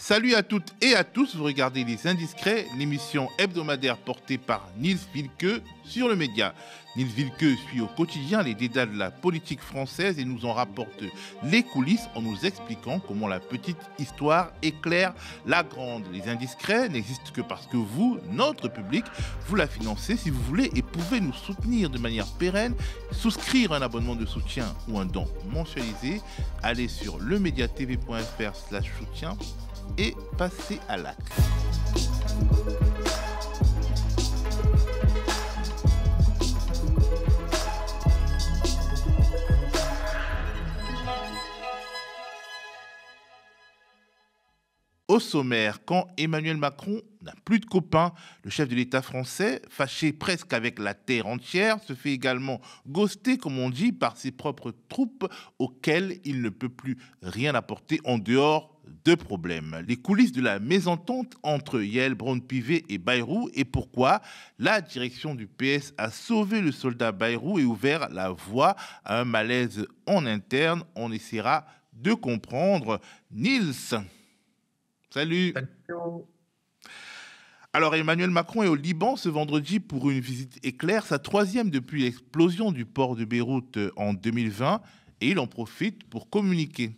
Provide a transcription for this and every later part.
Salut à toutes et à tous, vous regardez Les Indiscrets, l'émission hebdomadaire portée par Nils Wilke sur le média. Nils Wilke suit au quotidien les dédales de la politique française et nous en rapporte les coulisses en nous expliquant comment la petite histoire éclaire la grande. Les Indiscrets n'existent que parce que vous, notre public, vous la financez si vous voulez et pouvez nous soutenir de manière pérenne, souscrire un abonnement de soutien ou un don mensualisé. Allez sur lemediatv.fr/soutien et passer à l'acte. Au sommaire, quand Emmanuel Macron n'a plus de copains, le chef de l'État français, fâché presque avec la terre entière, se fait également ghoster, comme on dit, par ses propres troupes auxquelles il ne peut plus rien apporter en dehors de problèmes. Les coulisses de la mésentente entre Yael Braun-Pivet et Bayrou et pourquoi la direction du PS a sauvé le soldat Bayrou et ouvert la voie à un malaise en interne. On essaiera de comprendre. Nils, salut. Alors Emmanuel Macron est au Liban ce vendredi pour une visite éclair, sa troisième depuis l'explosion du port de Beyrouth en 2020, et il en profite pour communiquer.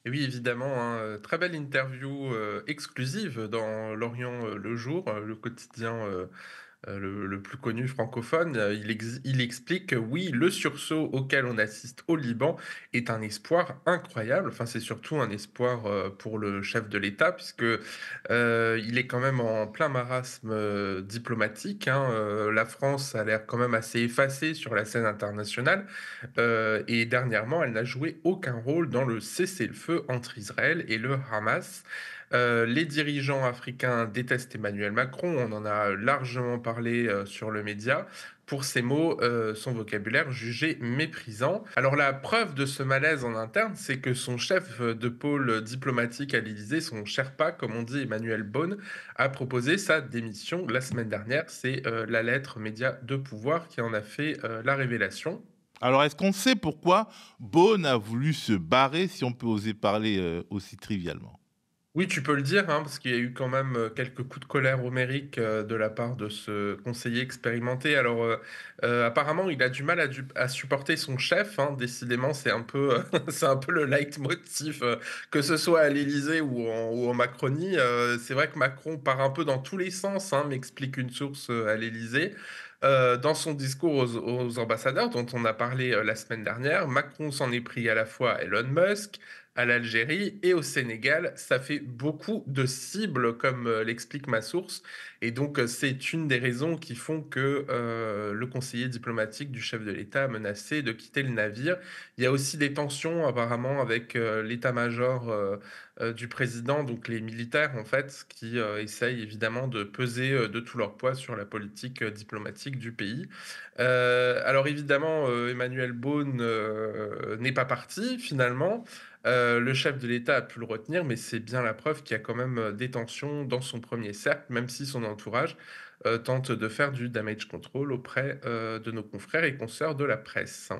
Et oui, évidemment, hein, très belle interview exclusive dans L'Orient le jour, le quotidien le plus connu francophone. Il explique que oui, le sursaut auquel on assiste au Liban est un espoir incroyable. Enfin, c'est surtout un espoir pour le chef de l'État, puisque il est quand même en plein marasme diplomatique, hein. La France a l'air quand même assez effacée sur la scène internationale. Et dernièrement, elle n'a joué aucun rôle dans le cessez-le-feu entre Israël et le Hamas. Les dirigeants africains détestent Emmanuel Macron, on en a largement parlé sur le média, pour ces mots, son vocabulaire jugé méprisant. Alors la preuve de ce malaise en interne, c'est que son chef de pôle diplomatique à l'Élysée, son Sherpa, comme on dit, Emmanuel Beaune, a proposé sa démission la semaine dernière. C'est la lettre média de pouvoir qui en a fait la révélation. Alors est-ce qu'on sait pourquoi Beaune a voulu se barrer, si on peut oser parler aussi trivialement? Oui, tu peux le dire, hein, parce qu'il y a eu quand même quelques coups de colère homériques de la part de ce conseiller expérimenté. Alors, apparemment, il a du mal à supporter son chef, hein. Décidément, c'est un peu, c'est un peu le leitmotiv, que ce soit à l'Élysée ou en Macronie. C'est vrai que Macron part un peu dans tous les sens, hein, m'explique une source à l'Élysée. Dans son discours aux ambassadeurs, dont on a parlé la semaine dernière, Macron s'en est pris à la fois à Elon Musk, à l'Algérie et au Sénégal. Ça fait beaucoup de cibles, comme l'explique ma source. Et donc, c'est une des raisons qui font que le conseiller diplomatique du chef de l'État a menacé de quitter le navire. Il y a aussi des tensions, apparemment, avec l'état-major du président, donc les militaires, en fait, qui essayent évidemment de peser de tout leur poids sur la politique diplomatique du pays. Alors, évidemment, Emmanuel Beaune n'est pas parti, finalement. Le chef de l'État a pu le retenir, mais c'est bien la preuve qu'il y a quand même des tensions dans son premier cercle, même si son entourage tente de faire du damage control auprès de nos confrères et consoeurs de la presse.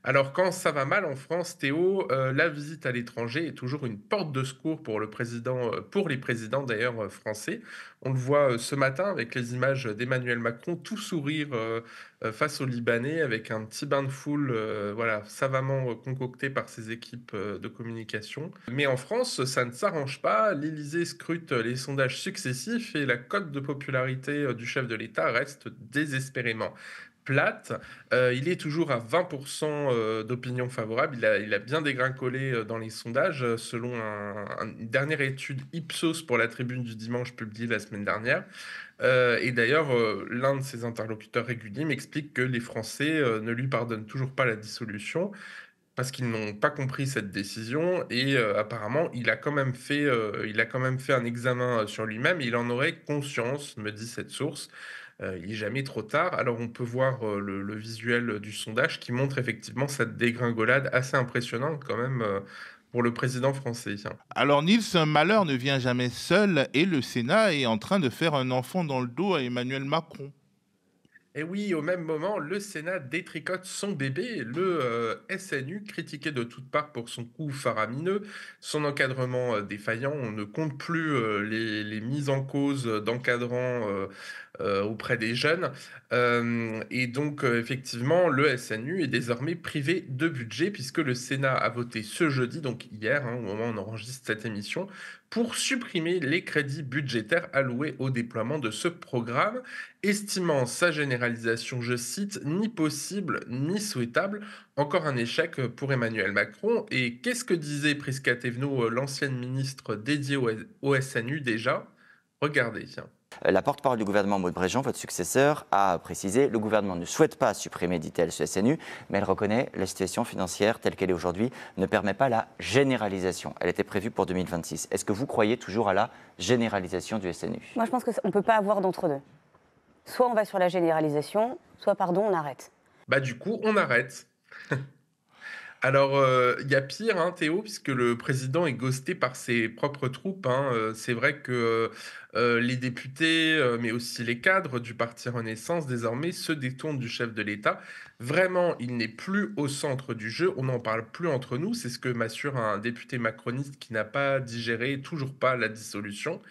Alors, quand ça va mal en France, Théo, la visite à l'étranger est toujours une porte de secours pour le président, pour les présidents d'ailleurs français. On le voit ce matin avec les images d'Emmanuel Macron, tout sourire face aux Libanais, avec un petit bain de foule, voilà, savamment concocté par ses équipes de communication. Mais en France, ça ne s'arrange pas. L'Élysée scrute les sondages successifs et la cote de popularité du chef de l'État reste désespérément plate. Il est toujours à 20% d'opinion favorable. Il a bien dégringolé dans les sondages, selon une dernière étude Ipsos pour la Tribune du Dimanche publiée la semaine dernière. Et d'ailleurs, l'un de ses interlocuteurs réguliers m'explique que les Français ne lui pardonnent toujours pas la dissolution parce qu'ils n'ont pas compris cette décision et apparemment, il a quand même fait un examen sur lui-même et il en aurait conscience, me dit cette source. Il est jamais trop tard. Alors on peut voir le visuel du sondage qui montre effectivement cette dégringolade assez impressionnante quand même pour le président français. Alors Nils, un malheur ne vient jamais seul et le Sénat est en train de faire un enfant dans le dos à Emmanuel Macron. Et oui, au même moment, le Sénat détricote son bébé, le SNU, critiqué de toutes parts pour son coût faramineux, son encadrement défaillant. On ne compte plus les mises en cause d'encadrants auprès des jeunes. Et donc, effectivement, le SNU est désormais privé de budget puisque le Sénat a voté ce jeudi, donc hier, hein, au moment où on enregistre cette émission, pour supprimer les crédits budgétaires alloués au déploiement de ce programme, estimant sa généralisation, je cite, ni possible ni souhaitable. Encore un échec pour Emmanuel Macron. Et qu'est-ce que disait Prisca Thévenot, l'ancienne ministre dédiée au SNU déjà? Regardez, tiens. La porte-parole du gouvernement, Maud Bréjean, votre successeur, a précisé que le gouvernement ne souhaite pas supprimer, dit-elle, ce SNU, mais elle reconnaît la situation financière telle qu'elle est aujourd'hui ne permet pas la généralisation. Elle était prévue pour 2026. Est-ce que vous croyez toujours à la généralisation du SNU? Moi, je pense qu'on ne peut pas avoir d'entre-deux. Soit on va sur la généralisation, soit, pardon, on arrête. Bah du coup, on arrête. Alors, il y a pire, hein, Théo, puisque le président est ghosté par ses propres troupes, hein. C'est vrai que, les députés, mais aussi les cadres du parti Renaissance, désormais, se détournent du chef de l'État. Vraiment, il n'est plus au centre du jeu, on n'en parle plus entre nous, c'est ce que m'assure un député macroniste qui n'a pas digéré, toujours pas, la dissolution.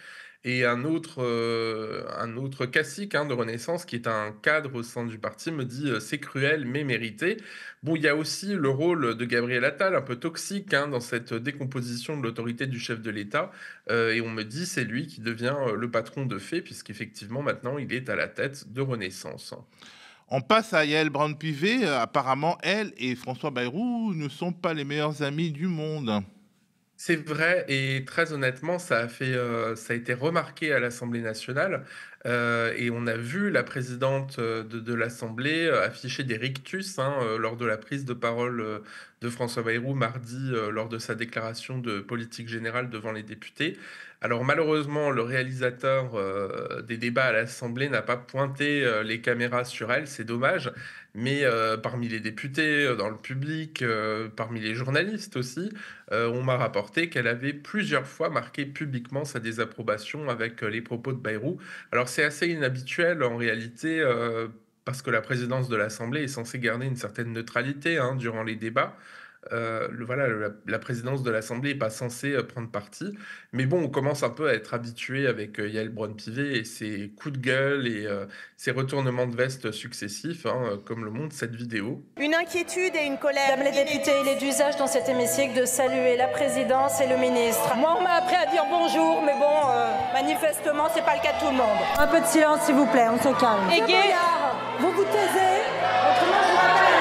Et un autre cacique, hein, de Renaissance, qui est un cadre au sein du parti, me dit, «C'est cruel, mais mérité». Bon, il y a aussi le rôle de Gabriel Attal, un peu toxique, hein, dans cette décomposition de l'autorité du chef de l'État, et on me dit: «C'est lui qui devient, le patron de fait», puisqu'effectivement, maintenant, il est à la tête de Renaissance. On passe à Yael Braun-Pivet. Apparemment, elle et François Bayrou ne sont pas les meilleurs amis du monde. C'est vrai et très honnêtement, ça a été remarqué à l'Assemblée nationale, et on a vu la présidente, de l'Assemblée, afficher des rictus, hein, lors de la prise de parole, de François Bayrou mardi, lors de sa déclaration de politique générale devant les députés. Alors malheureusement, le réalisateur, des débats à l'Assemblée n'a pas pointé, les caméras sur elle, c'est dommage. Mais, parmi les députés, dans le public, parmi les journalistes aussi, on m'a rapporté qu'elle avait plusieurs fois marqué publiquement sa désapprobation avec, les propos de Bayrou. Alors c'est assez inhabituel en réalité, parce que la présidence de l'Assemblée est censée garder une certaine neutralité, hein, durant les débats. La présidence de l'Assemblée est pas censée, prendre parti. Mais bon, on commence un peu à être habitué avec, Yael Braun-Pivet et ses coups de gueule et ses retournements de veste successifs, hein, comme le montre cette vidéo. Une inquiétude et une colère. Mesdames les députés, il est d'usage dans cet hémicycle de saluer la présidence et le ministre. Moi, on m'a appris à dire bonjour, mais bon, manifestement, c'est pas le cas de tout le monde. Un peu de silence, s'il vous plaît, on se calme. Et Guy, Vous vous taisez, autrement je vous rappelle.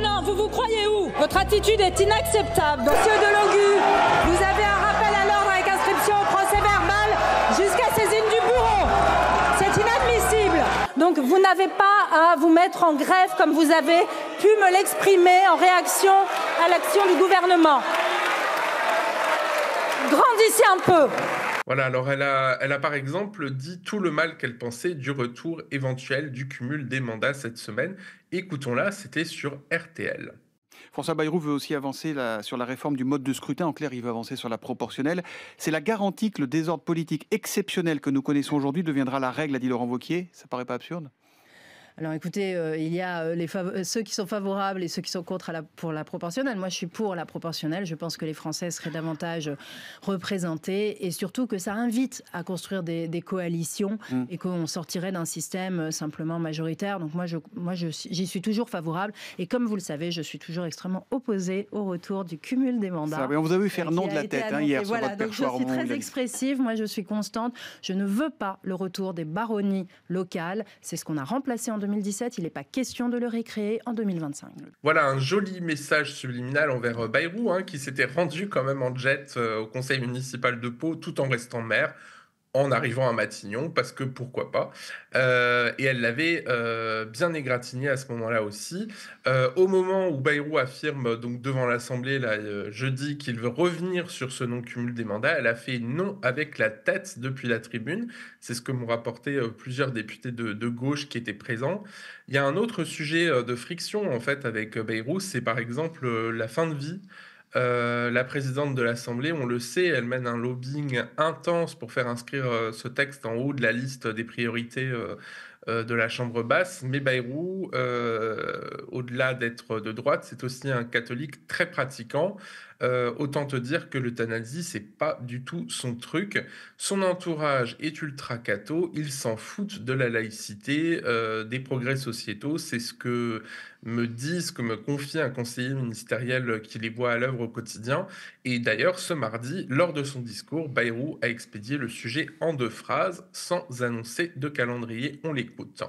non, vous croyez où? Votre attitude est inacceptable. Monsieur Delogu, vous avez un rappel à l'ordre avec inscription au procès verbal jusqu'à saisine du bureau. C'est inadmissible. Donc vous n'avez pas à vous mettre en grève comme vous avez pu me l'exprimer en réaction à l'action du gouvernement. Grandissez un peu. Voilà, alors elle a par exemple dit tout le mal qu'elle pensait du retour éventuel du cumul des mandats cette semaine. Écoutons-la, c'était sur RTL. François Bayrou veut aussi avancer sur la réforme du mode de scrutin. En clair, il veut avancer sur la proportionnelle. C'est la garantie que le désordre politique exceptionnel que nous connaissons aujourd'hui deviendra la règle, a dit Laurent Wauquiez. Ça paraît pas absurde ? Alors écoutez, il y a ceux qui sont favorables et ceux qui sont contre pour la proportionnelle. Moi, je suis pour la proportionnelle. Je pense que les Français seraient davantage représentés et surtout que ça invite à construire des coalitions et qu'on sortirait d'un système simplement majoritaire. Donc j'y suis toujours favorable. Et comme vous le savez, je suis toujours extrêmement opposée au retour du cumul des mandats. Ça, on vous a vu faire non de la tête hier sur votre donc je suis très expressive. Moi, je suis constante. Je ne veux pas le retour des baronnies locales. C'est ce qu'on a remplacé en 2017, il n'est pas question de le récréer en 2025. Voilà un joli message subliminal envers Bayrou, hein, qui s'était rendu quand même en jet au conseil municipal de Pau tout en restant maire, en arrivant à Matignon, parce que pourquoi pas. Et elle l'avait bien égratigné à ce moment-là aussi. Au moment où Bayrou affirme donc devant l'Assemblée jeudi qu'il veut revenir sur ce non-cumul des mandats, elle a fait non avec la tête depuis la tribune. C'est ce que m'ont rapporté plusieurs députés de gauche qui étaient présents. Il y a un autre sujet de friction en fait avec Bayrou, c'est par exemple la fin de vie. La présidente de l'Assemblée, on le sait, elle mène un lobbying intense pour faire inscrire ce texte en haut de la liste des priorités de la chambre basse. Mais Bayrou, au-delà d'être de droite, c'est aussi un catholique très pratiquant. Autant te dire que l'euthanasie, c'est pas du tout son truc. Son entourage est ultra catho, ils s'en foutent de la laïcité, des progrès sociétaux. C'est ce que ce que me confie un conseiller ministériel qui les voit à l'œuvre au quotidien. Et d'ailleurs, ce mardi, lors de son discours, Bayrou a expédié le sujet en 2 phrases, sans annoncer de calendrier. On l'écoute.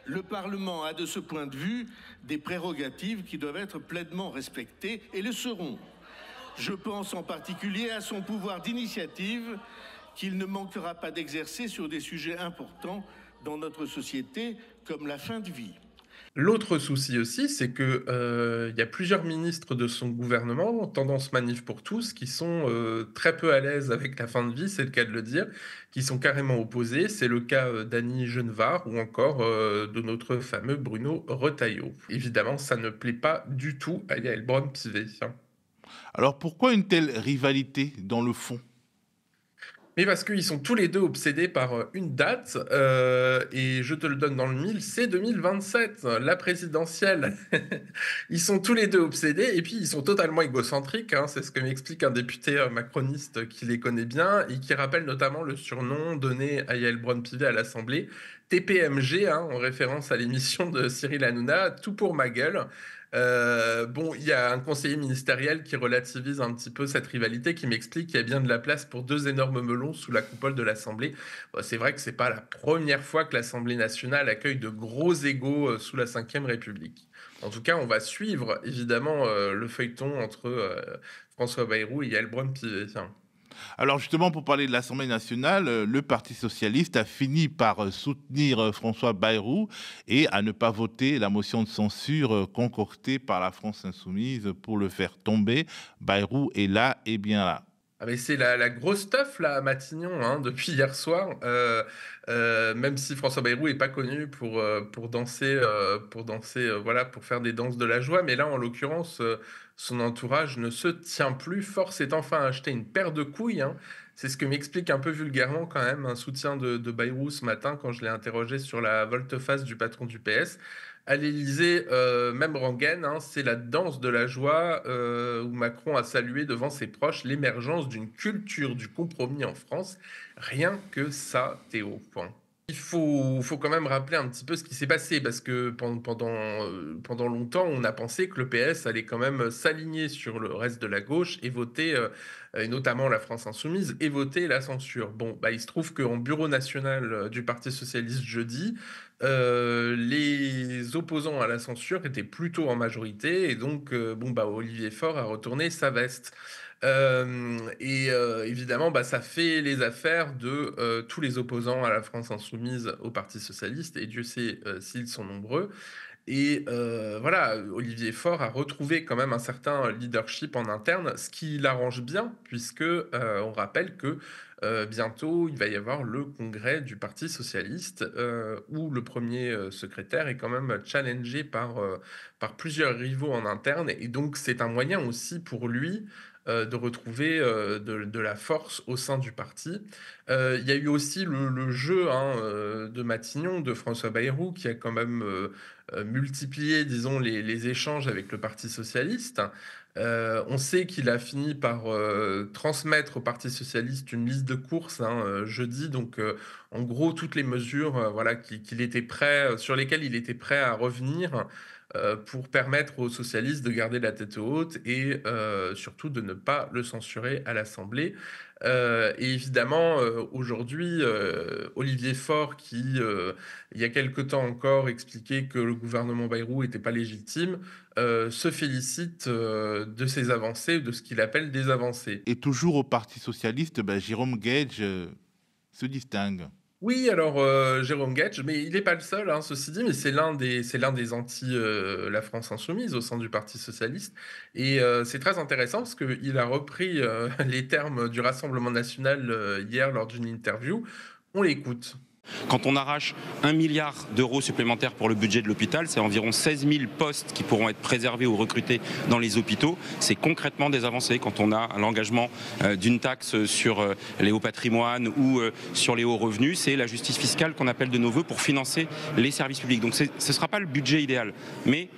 Le Parlement a de ce point de vue des prérogatives qui doivent être pleinement respectées et le seront. Je pense en particulier à son pouvoir d'initiative qu'il ne manquera pas d'exercer sur des sujets importants dans notre société comme la fin de vie. L'autre souci aussi, c'est que y a plusieurs ministres de son gouvernement, tendance Manif pour tous, qui sont très peu à l'aise avec la fin de vie, c'est le cas de le dire, qui sont carrément opposés. C'est le cas d'Annie Genevard ou encore de notre fameux Bruno Retailleau. Évidemment, ça ne plaît pas du tout à Yaël Braun-Pivet. Alors pourquoi une telle rivalité dans le fond? Mais parce qu'ils sont tous les deux obsédés par une date, et je te le donne dans le mille, c'est 2027, la présidentielle. Ils sont tous les deux obsédés, et puis ils sont totalement égocentriques, hein, c'est ce que m'explique un député macroniste qui les connaît bien, et qui rappelle notamment le surnom donné à Yaël Braun-Pivet à l'Assemblée, TPMG, hein, en référence à l'émission de Cyril Hanouna, tout pour ma gueule. Bon, il y a un conseiller ministériel qui relativise un petit peu cette rivalité, qui m'explique qu'il y a bien de la place pour 2 énormes melons sous la coupole de l'Assemblée. Bon, c'est vrai que c'est pas la première fois que l'Assemblée nationale accueille de gros égos sous la Ve République. En tout cas, on va suivre évidemment le feuilleton entre François Bayrou et Yaël Braun-Pivet. Alors justement, pour parler de l'Assemblée nationale, le Parti socialiste a fini par soutenir François Bayrou et à ne pas voter la motion de censure concoctée par la France insoumise pour le faire tomber. Bayrou est là et bien là. Ah mais c'est la grosse teuf là à Matignon, hein, depuis hier soir. Même si François Bayrou est pas connu pour danser, voilà, pour faire des danses de la joie, mais là en l'occurrence, son entourage ne se tient plus. Force est enfin à acheter une paire de couilles, hein. C'est ce que m'explique un peu vulgairement quand même un soutien de Bayrou ce matin quand je l'ai interrogé sur la volte-face du patron du PS. À l'Élysée, même rengaine, hein, c'est la danse de la joie où Macron a salué devant ses proches l'émergence d'une culture du compromis en France. Rien que ça, Théo. Point. Il faut quand même rappeler un petit peu ce qui s'est passé, parce que pendant longtemps, on a pensé que le PS allait quand même s'aligner sur le reste de la gauche et voter, et notamment la France insoumise, et voter la censure. Bon, bah, il se trouve qu'en bureau national du Parti socialiste jeudi, les opposants à la censure étaient plutôt en majorité, et donc Olivier Faure a retourné sa veste. Évidemment, ça fait les affaires de tous les opposants à la France insoumise au Parti socialiste, et Dieu sait s'ils sont nombreux. Et voilà, Olivier Faure a retrouvé quand même un certain leadership en interne, ce qui l'arrange bien, puisque on rappelle que bientôt, il va y avoir le congrès du Parti socialiste, où le premier secrétaire est quand même challengé par plusieurs rivaux en interne. Et donc, c'est un moyen aussi pour lui de retrouver de la force au sein du parti. Il y a eu aussi le jeu de Matignon, de François Bayrou, qui a quand même multiplié, disons, les échanges avec le Parti socialiste. On sait qu'il a fini par transmettre au Parti socialiste une liste de courses jeudi, donc en gros toutes les mesures qu'il était prêt, sur lesquelles il était prêt à revenir, pour permettre aux socialistes de garder la tête haute et surtout de ne pas le censurer à l'Assemblée. Et évidemment, aujourd'hui, Olivier Faure, qui, il y a quelque temps encore, expliquait que le gouvernement Bayrou n'était pas légitime, se félicite de ces avancées, de ce qu'il appelle des avancées. Et toujours au Parti socialiste, Jérôme Gage se distingue. Oui, alors Jérôme Gage, mais il n'est pas le seul, hein, ceci dit, mais c'est l'un des anti la France insoumise au sein du Parti socialiste. Et c'est très intéressant parce qu'il a repris les termes du Rassemblement national hier lors d'une interview. On l'écoute. Quand on arrache 1 milliard d'euros supplémentaires pour le budget de l'hôpital, c'est environ 16 000 postes qui pourront être préservés ou recrutés dans les hôpitaux. C'est concrètement des avancées quand on a l'engagement d'une taxe sur les hauts patrimoines ou sur les hauts revenus. C'est la justice fiscale qu'on appelle de nos voeux pour financer les services publics. Donc ce ne sera pas le budget idéal, mais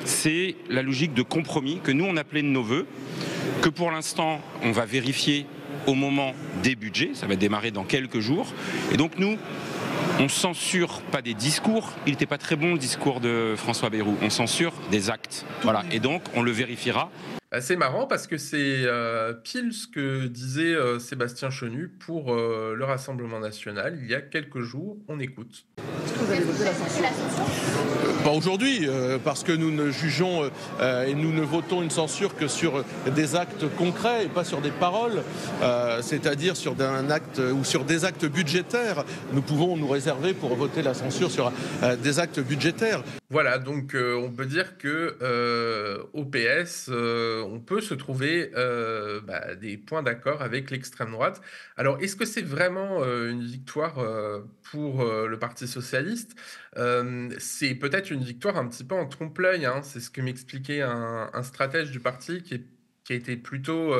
c'est la logique de compromis que nous on appelait de nos voeux, que pour l'instant on va vérifier au moment des budgets, ça va démarrer dans quelques jours. Et donc nous, on censure pas des discours, il n'était pas très bon le discours de François Bayrou, on censure des actes. Voilà. Et donc on le vérifiera. C'est marrant parce que c'est pile ce que disait Sébastien Chenu pour le Rassemblement national il y a quelques jours. On écoute. Est-ce que vous avez voté la censure ? Pas aujourd'hui, parce que nous ne jugeons et nous ne votons une censure que sur des actes concrets et pas sur des paroles, c'est-à-dire sur un acte ou sur des actes budgétaires. Nous pouvons nous réserver pour voter la censure sur des actes budgétaires. Voilà, donc on peut dire que au PS, on peut se trouver des points d'accord avec l'extrême droite. Alors, est-ce que c'est vraiment une victoire pour le Parti socialiste ? C'est peut-être une victoire un petit peu en trompe-l'œil, hein. C'est ce que m'expliquait un stratège du parti qui a été plutôt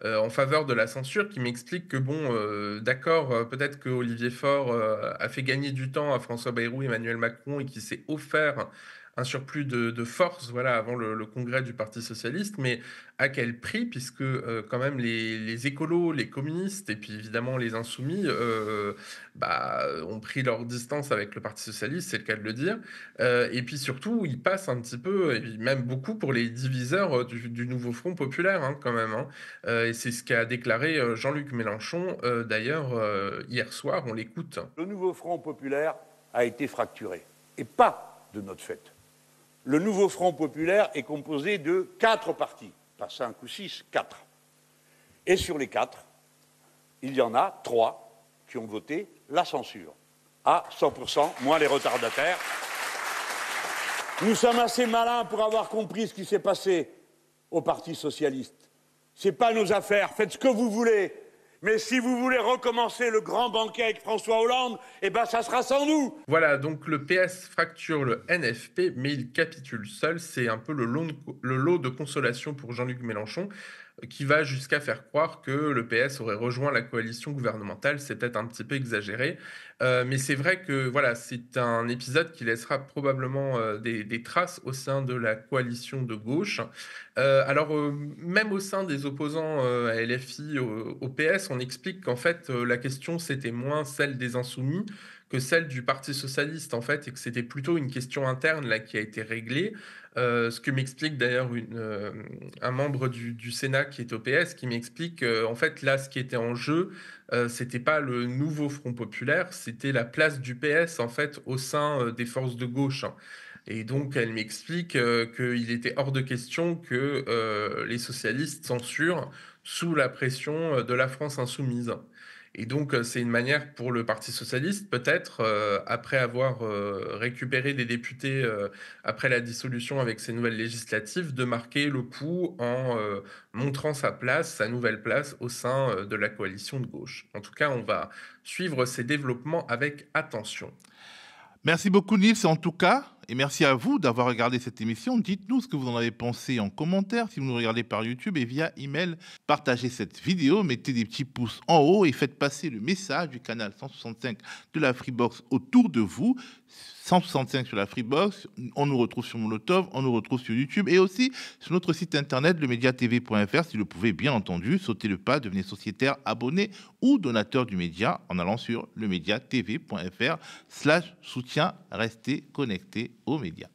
en faveur de la censure, qui m'explique que d'accord, peut-être que Olivier Faure a fait gagner du temps à François Bayrou, Emmanuel Macron, et qui s'est offert un surplus de force, voilà, avant le congrès du Parti socialiste, mais à quel prix, puisque quand même les écolos, les communistes et puis évidemment les insoumis ont pris leur distance avec le Parti socialiste, c'est le cas de le dire, et puis surtout ils passent un petit peu, et même beaucoup, pour les diviseurs du nouveau Front populaire, hein, quand même, hein. Et c'est ce qu'a déclaré Jean-Luc Mélenchon d'ailleurs hier soir, on l'écoute. Le nouveau Front populaire a été fracturé, et pas de notre fait. Le nouveau Front populaire est composé de 4 partis, pas 5 ou 6, 4. Et sur les 4, il y en a 3 qui ont voté la censure, à 100%, moins les retardataires. Nous sommes assez malins pour avoir compris ce qui s'est passé au Parti socialiste. Ce n'est pas nos affaires, faites ce que vous voulez. Mais si vous voulez recommencer le grand banquet avec François Hollande, ça sera sans nous. Voilà, donc le PS fracture le NFP, mais il capitule seul. C'est un peu le lot de consolation pour Jean-Luc Mélenchon, qui va jusqu'à faire croire que le PS aurait rejoint la coalition gouvernementale. C'est peut-être un petit peu exagéré, mais c'est vrai que voilà, c'est un épisode qui laissera probablement des traces au sein de la coalition de gauche. Même au sein des opposants à LFI, au PS, on explique qu'en fait, la question, c'était moins celle des insoumis que celle du Parti socialiste, en fait, et que c'était plutôt une question interne là, qui a été réglée. Ce que m'explique d'ailleurs un membre du Sénat qui est au PS, qui m'explique en fait là, ce qui était en jeu, c'était pas le nouveau Front populaire, c'était la place du PS en fait au sein des forces de gauche. Et donc elle m'explique qu'il était hors de question que les socialistes censurent sous la pression de la France insoumise. Et donc, c'est une manière pour le Parti socialiste, peut-être, après avoir récupéré des députés après la dissolution avec ces nouvelles législatives, de marquer le coup en montrant sa place, sa nouvelle place au sein de la coalition de gauche. En tout cas, on va suivre ces développements avec attention. Merci beaucoup Nils en tout cas, et merci à vous d'avoir regardé cette émission. Dites-nous ce que vous en avez pensé en commentaire si vous nous regardez par YouTube, et via email. Partagez cette vidéo, mettez des petits pouces en haut et faites passer le message du canal 165 de la Freebox autour de vous. 165 sur la Freebox, on nous retrouve sur Molotov, on nous retrouve sur YouTube et aussi sur notre site internet lemediatv.fr. Si vous le pouvez, bien entendu, sautez le pas, devenez sociétaire, abonné ou donateur du média en allant sur lemediatv.fr/soutien. Restez connectés aux médias.